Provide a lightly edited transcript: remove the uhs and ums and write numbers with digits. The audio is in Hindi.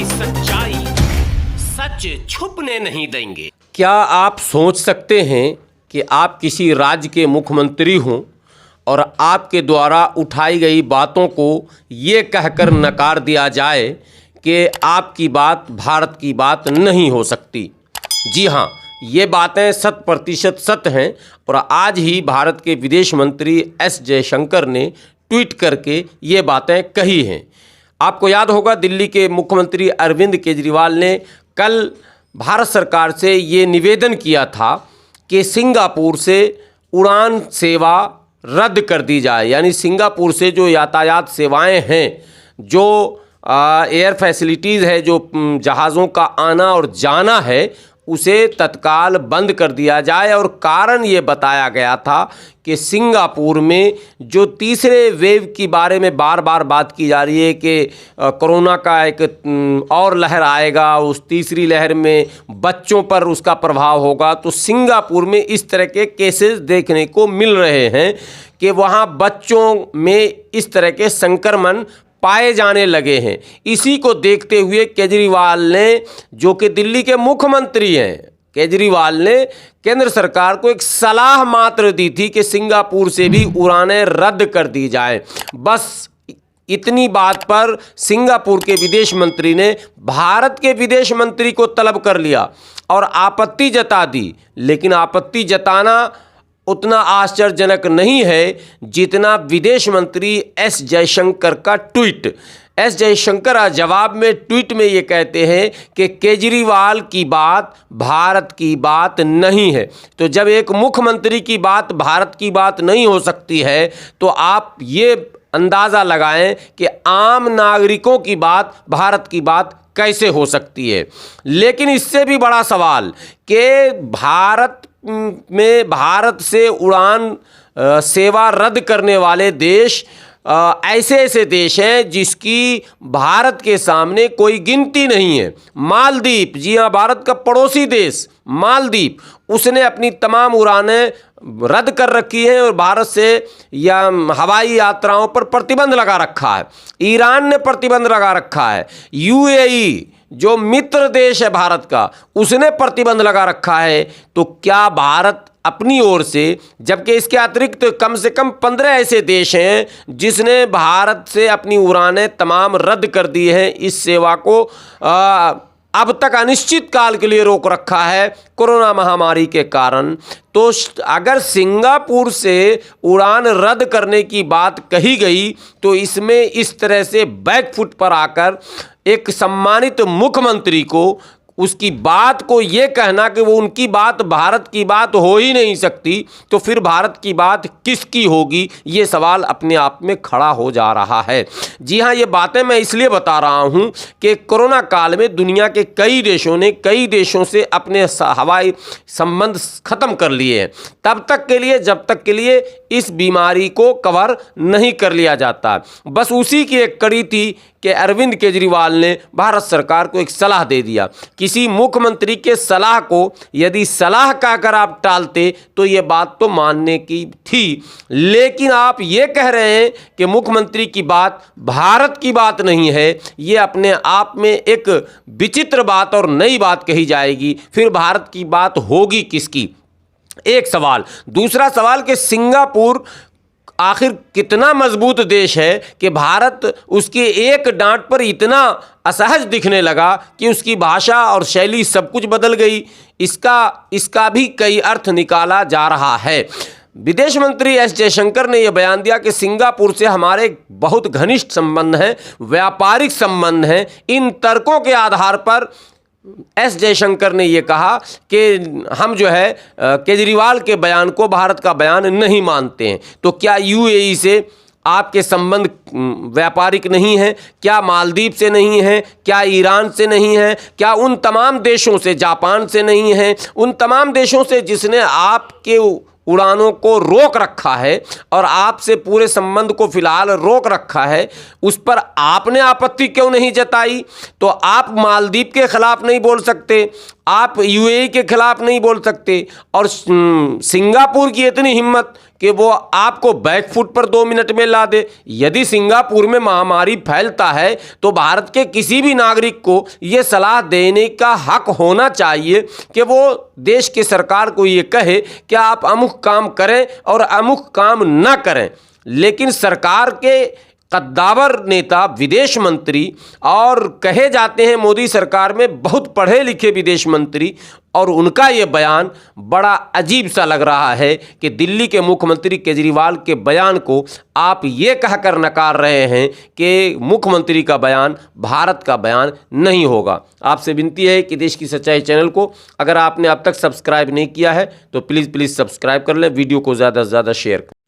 की सच्चाई सच छुपने नहीं देंगे। क्या आप सोच सकते हैं कि आप किसी राज्य के मुख्यमंत्री हों और आपके द्वारा उठाई गई बातों को ये कहकर नकार दिया जाए कि आपकी बात भारत की बात नहीं हो सकती? जी हाँ, ये बातें 100% सत्य हैं और आज ही भारत के विदेश मंत्री एस जयशंकर ने ट्वीट करके ये बातें कही हैं। आपको याद होगा, दिल्ली के मुख्यमंत्री अरविंद केजरीवाल ने कल भारत सरकार से ये निवेदन किया था कि सिंगापुर से उड़ान सेवा रद्द कर दी जाए, यानी सिंगापुर से जो यातायात सेवाएं हैं, जो एयर फैसिलिटीज़ है, जो जहाज़ों का आना और जाना है, उसे तत्काल बंद कर दिया जाए। और कारण ये बताया गया था कि सिंगापुर में जो तीसरे वेव के बारे में बार बार बात की जा रही है कि कोरोना का एक और लहर आएगा, उस तीसरी लहर में बच्चों पर उसका प्रभाव होगा, तो सिंगापुर में इस तरह के केसेस देखने को मिल रहे हैं कि वहाँ बच्चों में इस तरह के संक्रमण पाए जाने लगे हैं। इसी को देखते हुए केजरीवाल ने, जो कि दिल्ली के मुख्यमंत्री हैं, केजरीवाल ने केंद्र सरकार को एक सलाह मात्र दी थी कि सिंगापुर से भी उड़ानें रद्द कर दी जाए। बस इतनी बात पर सिंगापुर के विदेश मंत्री ने भारत के विदेश मंत्री को तलब कर लिया और आपत्ति जता दी। लेकिन आपत्ति जताना उतना आश्चर्यजनक नहीं है जितना विदेश मंत्री एस जयशंकर का ट्वीट। एस जयशंकर जवाब में ट्वीट में ये कहते हैं कि केजरीवाल की बात भारत की बात नहीं है। तो जब एक मुख्यमंत्री की बात भारत की बात नहीं हो सकती है, तो आप ये अंदाज़ा लगाएं कि आम नागरिकों की बात भारत की बात कैसे हो सकती है। लेकिन इससे भी बड़ा सवाल कि भारत से उड़ान सेवा रद्द करने वाले देश ऐसे ऐसे देश हैं जिसकी भारत के सामने कोई गिनती नहीं है। मालदीव, जी हाँ, भारत का पड़ोसी देश मालदीव, उसने अपनी तमाम उड़ानें रद्द कर रखी हैं और भारत से या हवाई यात्राओं पर प्रतिबंध लगा रखा है। ईरान ने प्रतिबंध लगा रखा है। यूएई, जो मित्र देश है भारत का, उसने प्रतिबंध लगा रखा है। तो क्या भारत अपनी ओर से, जबकि इसके अतिरिक्त कम से कम 15 ऐसे देश हैं जिसने भारत से अपनी उड़ानें तमाम रद्द कर दी हैं, इस सेवा को अब तक अनिश्चित काल के लिए रोक रखा है कोरोना महामारी के कारण। तो अगर सिंगापुर से उड़ान रद्द करने की बात कही गई, तो इसमें इस तरह से बैकफुट पर आकर एक सम्मानित मुख्यमंत्री को, उसकी बात को ये कहना कि वो उनकी बात भारत की बात हो ही नहीं सकती, तो फिर भारत की बात किसकी होगी, ये सवाल अपने आप में खड़ा हो जा रहा है। जी हाँ, ये बातें मैं इसलिए बता रहा हूँ कि कोरोना काल में दुनिया के कई देशों ने कई देशों से अपने हवाई संबंध खत्म कर लिए हैं, तब तक के लिए जब तक के लिए इस बीमारी को कवर नहीं कर लिया जाता। बस उसी की एक कड़ी थी कि अरविंद केजरीवाल ने भारत सरकार को एक सलाह दे दिया। किसी मुख्यमंत्री के सलाह को यदि सलाह कहकर आप टालते तो ये बात तो मानने की थी, लेकिन आप ये कह रहे हैं कि मुख्यमंत्री की बात भारत की बात नहीं है। ये अपने आप में एक विचित्र बात और नई बात कही जाएगी। फिर भारत की बात होगी किसकी? एक सवाल। दूसरा सवाल कि सिंगापुर आखिर कितना मजबूत देश है कि भारत उसके एक डांट पर इतना असहज दिखने लगा कि उसकी भाषा और शैली सब कुछ बदल गई। इसका भी कई अर्थ निकाला जा रहा है। विदेश मंत्री एस जयशंकर ने यह बयान दिया कि सिंगापुर से हमारे बहुत घनिष्ठ संबंध हैं, व्यापारिक संबंध हैं। इन तर्कों के आधार पर एस जयशंकर ने यह कहा कि हम जो है केजरीवाल के बयान को भारत का बयान नहीं मानते हैं। तो क्या यूएई से आपके संबंध व्यापारिक नहीं हैं? क्या मालदीव से नहीं हैं? क्या ईरान से नहीं हैं? क्या उन तमाम देशों से, जापान से नहीं हैं? उन तमाम देशों से जिसने आपके उड़ानों को रोक रखा है और आपसे पूरे संबंध को फिलहाल रोक रखा है, उस पर आपने आपत्ति क्यों नहीं जताई? तो आप मालदीव के खिलाफ नहीं बोल सकते, आप यूएई के खिलाफ नहीं बोल सकते, और सिंगापुर की इतनी हिम्मत कि वो आपको बैकफुट पर 2 मिनट में ला दे। यदि सिंगापुर में महामारी फैलता है तो भारत के किसी भी नागरिक को ये सलाह देने का हक होना चाहिए कि वो देश की सरकार को ये कहे कि आप अमुक काम करें और अमुक काम ना करें। लेकिन सरकार के कद्दावर नेता विदेश मंत्री, और कहे जाते हैं मोदी सरकार में बहुत पढ़े लिखे विदेश मंत्री, और उनका ये बयान बड़ा अजीब सा लग रहा है कि दिल्ली के मुख्यमंत्री केजरीवाल के बयान को आप ये कहकर नकार रहे हैं कि मुख्यमंत्री का बयान भारत का बयान नहीं होगा। आपसे विनती है कि देश की सच्चाई चैनल को अगर आपने अब तक सब्सक्राइब नहीं किया है तो प्लीज़ सब्सक्राइब कर लें, वीडियो को ज़्यादा से ज़्यादा शेयर करें।